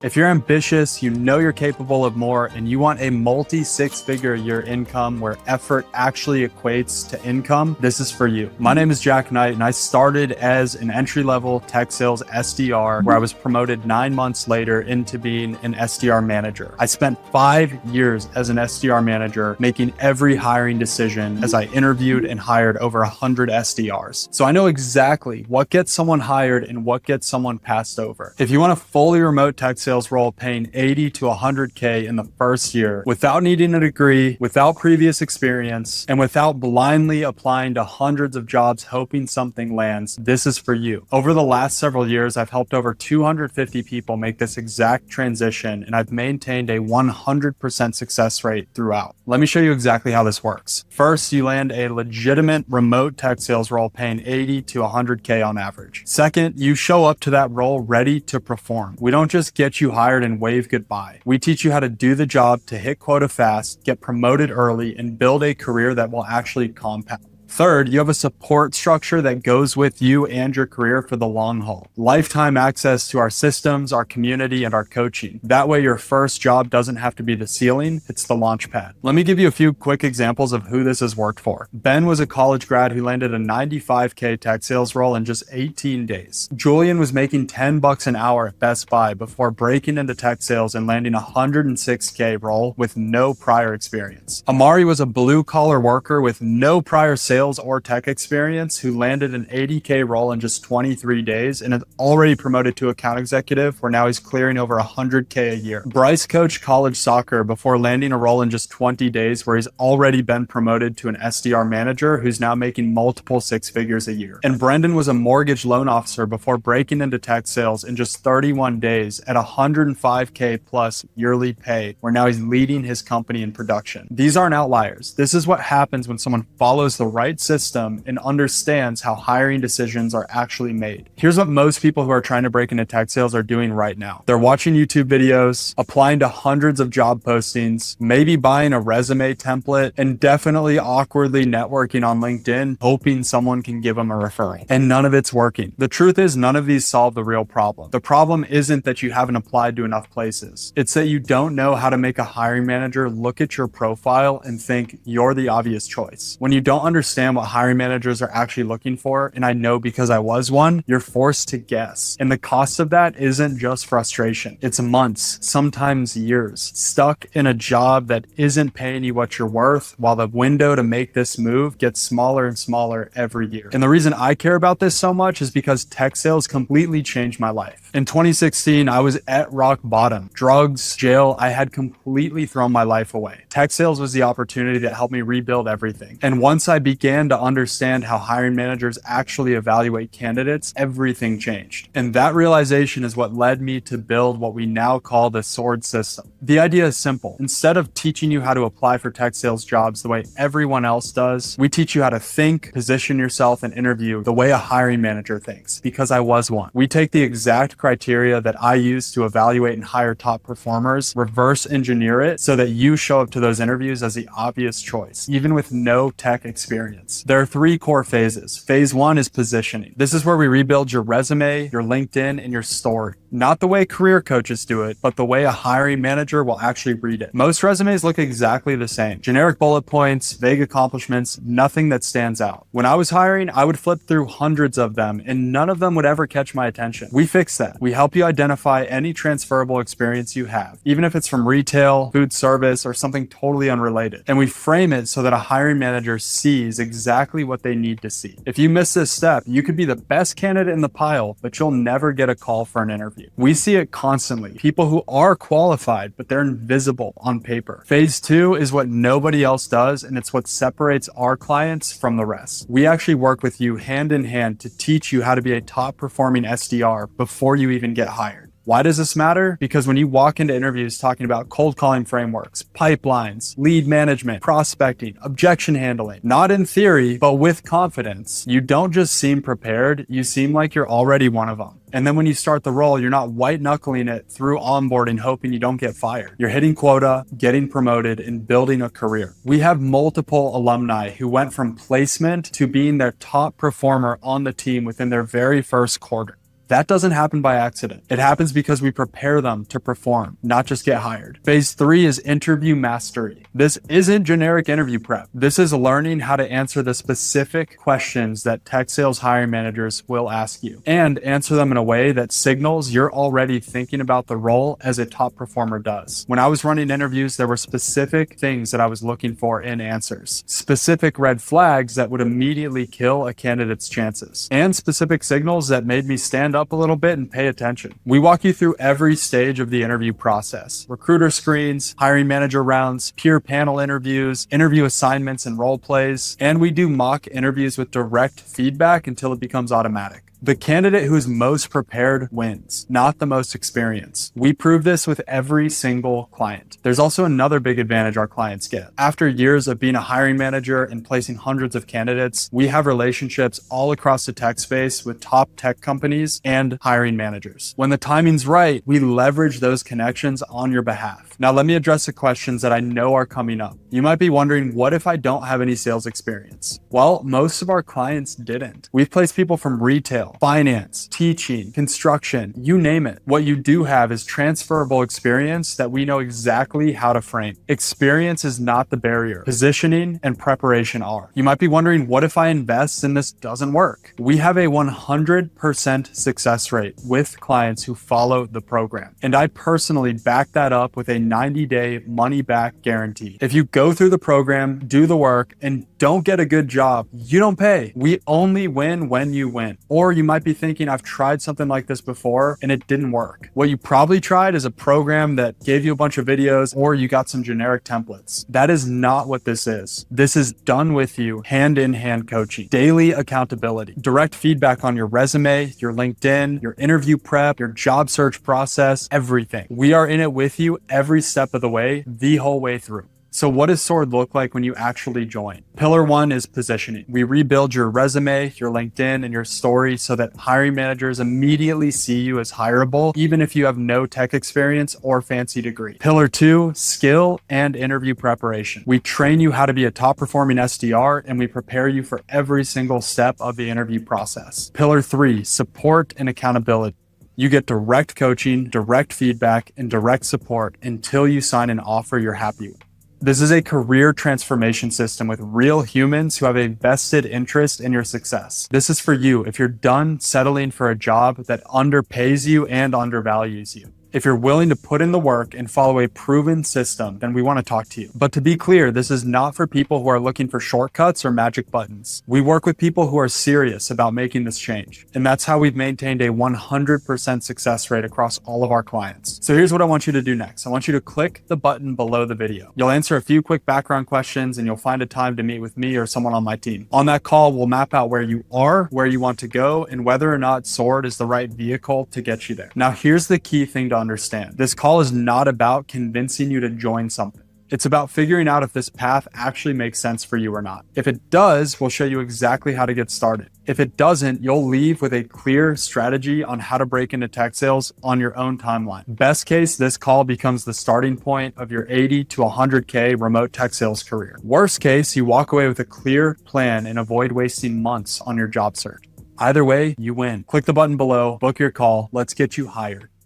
If you're ambitious, you know you're capable of more, and you want a multi-six-figure a year income where effort actually equates to income, this is for you. My name is Jack Knight, and I started as an entry-level tech sales SDR, where I was promoted 9 months later into being an SDR manager. I spent 5 years as an SDR manager, making every hiring decision as I interviewed and hired over 100 SDRs. So I know exactly what gets someone hired and what gets someone passed over. If you want a fully remote tech sales role paying 80 to 100K in the first year without needing a degree, without previous experience, and without blindly applying to hundreds of jobs hoping something lands, this is for you. Over the last several years, I've helped over 250 people make this exact transition, and I've maintained a 100% success rate throughout. Let me show you exactly how this works. First, you land a legitimate remote tech sales role paying 80 to 100K on average. Second, you show up to that role ready to perform. We don't just get you hired and wave goodbye. We teach you how to do the job, to hit quota fast, get promoted early, and build a career that will actually compound. Third, you have a support structure that goes with you and your career for the long haul. Lifetime access to our systems, our community, and our coaching. That way your first job doesn't have to be the ceiling, it's the launch pad. Let me give you a few quick examples of who this has worked for. Ben was a college grad who landed a 95K tech sales role in just 18 days. Julian was making $10 an hour at Best Buy before breaking into tech sales and landing a 106K role with no prior experience. Amari was a blue-collar worker with no prior sales or tech experience who landed an 80K role in just 23 days and is already promoted to account executive, where now he's clearing over 100K a year. Bryce coached college soccer before landing a role in just 20 days, where he's already been promoted to an SDR manager who's now making multiple six figures a year. And Brendan was a mortgage loan officer before breaking into tech sales in just 31 days at 105K plus yearly pay, where now he's leading his company in production. These aren't outliers. This is what happens when someone follows the right system and understands how hiring decisions are actually made. Here's what most people who are trying to break into tech sales are doing right now. They're watching YouTube videos, applying to hundreds of job postings, maybe buying a resume template, and definitely awkwardly networking on LinkedIn, hoping someone can give them a referral. And none of it's working. The truth is, none of these solve the real problem. The problem isn't that you haven't applied to enough places. It's that you don't know how to make a hiring manager look at your profile and think you're the obvious choice. When you don't understand what hiring managers are actually looking for, and I know because I was one, you're forced to guess. And the cost of that isn't just frustration. It's months, sometimes years, stuck in a job that isn't paying you what you're worth, while the window to make this move gets smaller and smaller every year. And the reason I care about this so much is because tech sales completely changed my life. In 2016, I was at rock bottom. Drugs, jail, I had completely thrown my life away. Tech sales was the opportunity that helped me rebuild everything. And once I began to understand how hiring managers actually evaluate candidates, everything changed. And that realization is what led me to build what we now call the SWORD system. The idea is simple. Instead of teaching you how to apply for tech sales jobs the way everyone else does, we teach you how to think, position yourself, and interview the way a hiring manager thinks, because I was one. We take the exact criteria that I use to evaluate and hire top performers, reverse engineer it so that you show up to those interviews as the obvious choice, even with no tech experience. There are 3 core phases. Phase 1 is positioning. This is where we rebuild your resume, your LinkedIn, and your story. Not the way career coaches do it, but the way a hiring manager will actually read it. Most resumes look exactly the same. Generic bullet points, vague accomplishments, nothing that stands out. When I was hiring, I would flip through hundreds of them, and none of them would ever catch my attention. We fix that. We help you identify any transferable experience you have, even if it's from retail, food service, or something totally unrelated. And we frame it so that a hiring manager sees exactly what they need to see. If you miss this step, you could be the best candidate in the pile, but you'll never get a call for an interview. We see it constantly. People who are qualified, but they're invisible on paper. Phase 2 is what nobody else does, and it's what separates our clients from the rest. We actually work with you hand in hand to teach you how to be a top performing SDR before you even get hired. Why does this matter? Because when you walk into interviews talking about cold calling frameworks, pipelines, lead management, prospecting, objection handling, not in theory, but with confidence, you don't just seem prepared, you seem like you're already one of them. And then when you start the role, you're not white knuckling it through onboarding, hoping you don't get fired. You're hitting quota, getting promoted, and building a career. We have multiple alumni who went from placement to being their top performer on the team within their very first quarter. That doesn't happen by accident. It happens because we prepare them to perform, not just get hired. Phase 3 is interview mastery. This isn't generic interview prep. This is learning how to answer the specific questions that tech sales hiring managers will ask you and answer them in a way that signals you're already thinking about the role as a top performer does. When I was running interviews, there were specific things that I was looking for in answers, specific red flags that would immediately kill a candidate's chances, and specific signals that made me stand up a little bit and pay attention. We walk you through every stage of the interview process: recruiter screens, hiring manager rounds, peer panel interviews, interview assignments and role plays, and we do mock interviews with direct feedback until it becomes automatic. The candidate who is most prepared wins, not the most experienced. We prove this with every single client. There's also another big advantage our clients get. After years of being a hiring manager and placing hundreds of candidates, we have relationships all across the tech space with top tech companies and hiring managers. When the timing's right, we leverage those connections on your behalf. Now, let me address the questions that I know are coming up. You might be wondering, what if I don't have any sales experience? Well, most of our clients didn't. We've placed people from retail, finance, teaching, construction, you name it. What you do have is transferable experience that we know exactly how to frame. Experience is not the barrier. Positioning and preparation are. You might be wondering, what if I invest and this doesn't work? We have a 100% success rate with clients who follow the program. And I personally back that up with a 90-day money-back guarantee. If you go through the program, do the work, and don't get a good job, you don't pay. We only win when you win. Or you might be thinking, I've tried something like this before and it didn't work. What you probably tried is a program that gave you a bunch of videos, or you got some generic templates. That is not what this is. This is done with you, hand-in-hand coaching, daily accountability, direct feedback on your resume, your LinkedIn, your interview prep, your job search process, everything. We are in it with you every step of the way, the whole way through. So what does SWORD look like when you actually join? Pillar 1 is positioning. We rebuild your resume, your LinkedIn, and your story so that hiring managers immediately see you as hireable, even if you have no tech experience or fancy degree. Pillar 2, skill and interview preparation. We train you how to be a top performing SDR, and we prepare you for every single step of the interview process. Pillar 3, support and accountability. You get direct coaching, direct feedback, and direct support until you sign an offer you're happy with. This is a career transformation system with real humans who have a vested interest in your success. This is for you if you're done settling for a job that underpays you and undervalues you. If you're willing to put in the work and follow a proven system, then we want to talk to you. But to be clear, this is not for people who are looking for shortcuts or magic buttons. We work with people who are serious about making this change. And that's how we've maintained a 100% success rate across all of our clients. So here's what I want you to do next. I want you to click the button below the video. You'll answer a few quick background questions and you'll find a time to meet with me or someone on my team. On that call, we'll map out where you are, where you want to go, and whether or not SWORD is the right vehicle to get you there. Now, here's the key thing to understand. This call is not about convincing you to join something. It's about figuring out if this path actually makes sense for you or not. If it does, we'll show you exactly how to get started. If it doesn't, you'll leave with a clear strategy on how to break into tech sales on your own timeline. Best case, this call becomes the starting point of your 80 to 100K remote tech sales career. Worst case, you walk away with a clear plan and avoid wasting months on your job search. Either way, you win. Click the button below, book your call. Let's get you hired.